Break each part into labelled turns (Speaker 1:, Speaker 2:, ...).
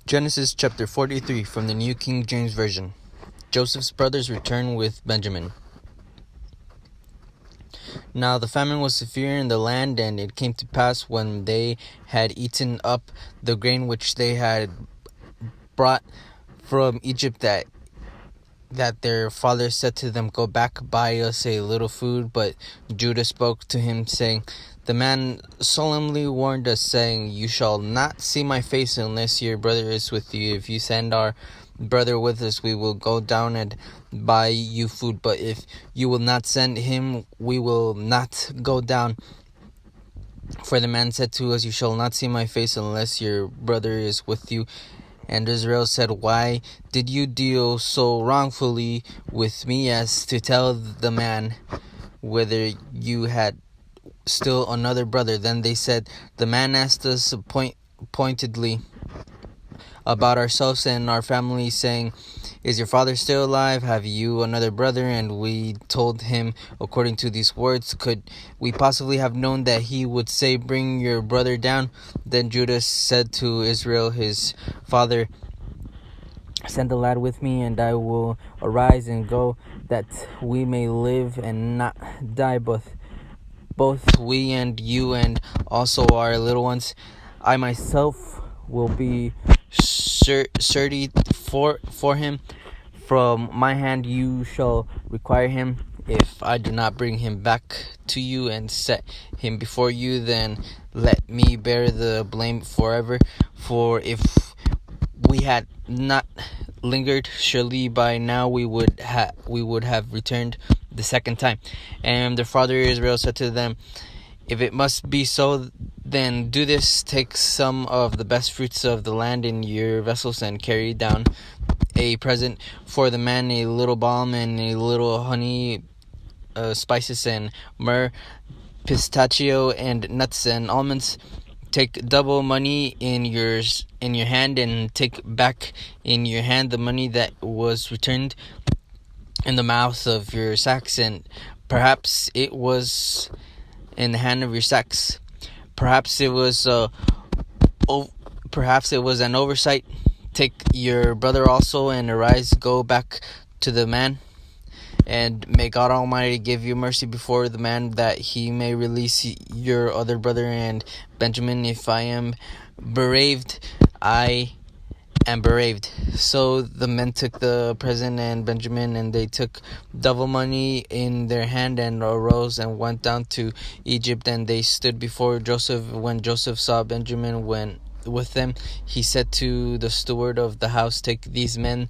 Speaker 1: Genesis chapter 43 from the New King James Version. Joseph's brothers return with Benjamin. Now the famine was severe in the land, and it came to pass when they had eaten up the grain which they had brought from Egypt that their father said to them, "Go back, buy us a little food." But Judah spoke to him, saying, "The man solemnly warned us, saying, 'You shall not see my face unless your brother is with you. If you send our brother with us, we will go down and buy you food. But if you will not send him, we will not go down.' For the man said to us, 'You shall not see my face unless your brother is with you.' And Israel said, 'Why did you deal so wrongfully with me as to tell the man whether you had still another brother?' Then they said, 'The man asked us pointedly about ourselves and our family, saying, "Is your father still alive? Have you another brother?" And we told him according to these words. Could we possibly have known that he would say, 'Bring your brother down'?" Then Judah said to Israel his father, "Send the lad with me, and I will arise and go, that we may live and not die, both we and you, and also our little ones. I myself will be surety for him. From my hand you shall require him. If I do not bring him back to you and set him before you, then let me bear the blame forever. For if we had not lingered, surely by now we would have returned the second time." And their father Israel said to them, "If it must be so, then do this: take some of the best fruits of the land in your vessels, and carry down a present for the man, a little balm and a little honey, spices and myrrh, pistachio and nuts and almonds. Take double money in your hand, and take back in your hand the money that was returned in the mouth of your sacks, and perhaps it was in the hand of your sacks. Perhaps it was an oversight. Take your brother also, and arise, go back to the man, and may God Almighty give you mercy before the man, that he may release your other brother and Benjamin. If I am bereaved, I am bereaved." So the men took the present and Benjamin, and they took double money in their hand, and arose and went down to Egypt. And they stood before Joseph. When Joseph saw Benjamin went with them, he said to the steward of the house, "Take these men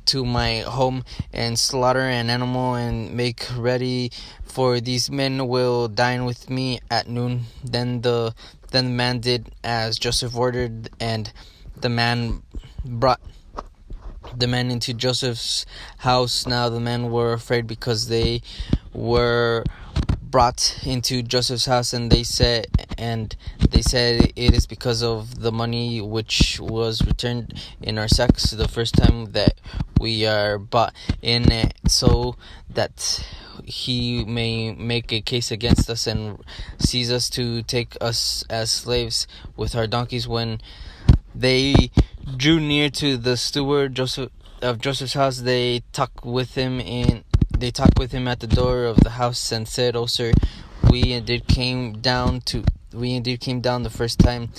Speaker 1: to my home and slaughter an animal and make ready, for these men will dine with me at noon." Then the man did as Joseph ordered, and the man brought the men into Joseph's house. Now the men were afraid, because they were brought into Joseph's house, and they said, "It is because of the money which was returned in our sacks the first time that we are bought in it, so that he may make a case against us and seize us to take us as slaves with our donkeys." When they drew near to the steward of Joseph's house, they talked with him at the door of the house, and said, "O sir, we indeed came down the first time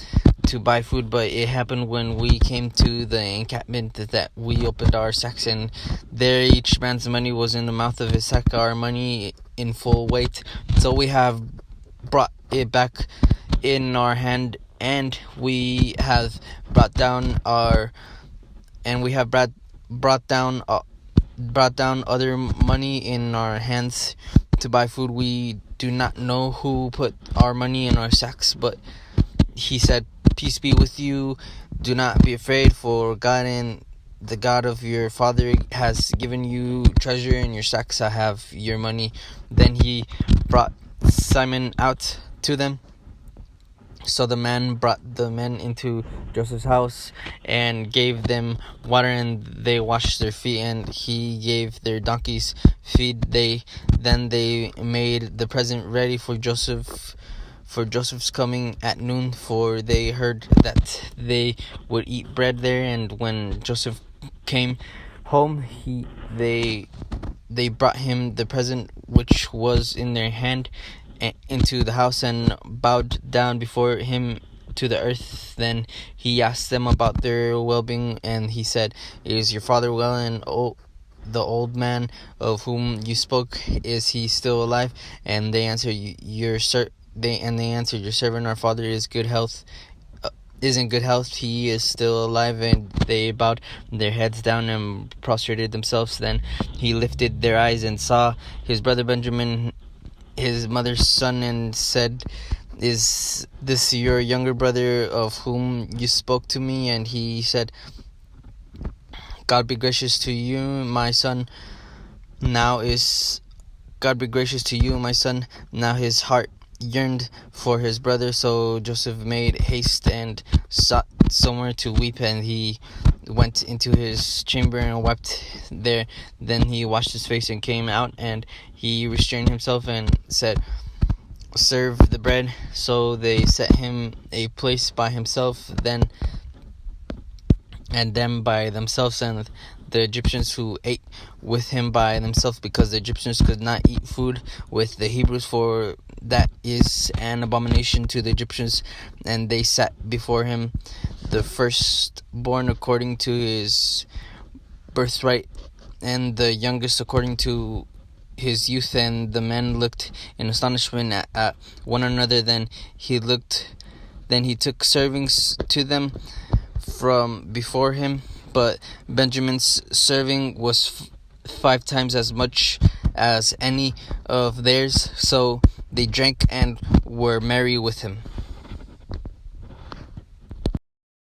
Speaker 1: to buy food, but it happened when we came to the encampment that we opened our sacks, and there each man's money was in the mouth of his sack, our money in full weight. So we have brought it back in our hand, and we have brought down other money in our hands to buy food. We do not know who put our money in our sacks." But he said, "Peace be with you. Do not be afraid, for God, and the God of your father, has given you treasure in your sacks. I have your money." Then he brought Simon out to them. So the man brought the men into Joseph's house and gave them water, and they washed their feet, and he gave their donkeys feed. Then they made the present ready for Joseph for Joseph's coming at noon, for they heard that they would eat bread there. And when Joseph came home, they brought him the present which was in their hand into the house, and bowed down before him to the earth. Then he asked them about their well-being, and he said, "Is your father well? And the old man of whom you spoke, is he still alive?" And they answered, "Your servant, our father, is in good health. He is still alive." And they bowed their heads down and prostrated themselves. Then he lifted their eyes and saw his brother Benjamin, his mother's son, and said, "Is this your younger brother of whom you spoke to me?" And he said, God be gracious to you, my son. Now his heart yearned for his brother. So Joseph made haste and sought somewhere to weep, and he went into his chamber and wept there. Then he washed his face and came out, and he restrained himself and said, "Serve the bread." So they set him a place by himself, and them by themselves, and the Egyptians who ate with him by themselves, because the Egyptians could not eat food with the Hebrews, for that is an abomination to the Egyptians. And they sat before him, the firstborn according to his birthright, and the youngest according to his youth. And the men looked in astonishment at one another. Then he took servings to them from before him, but Benjamin's serving was 5 times as much as any of theirs. So they drank and were merry with him.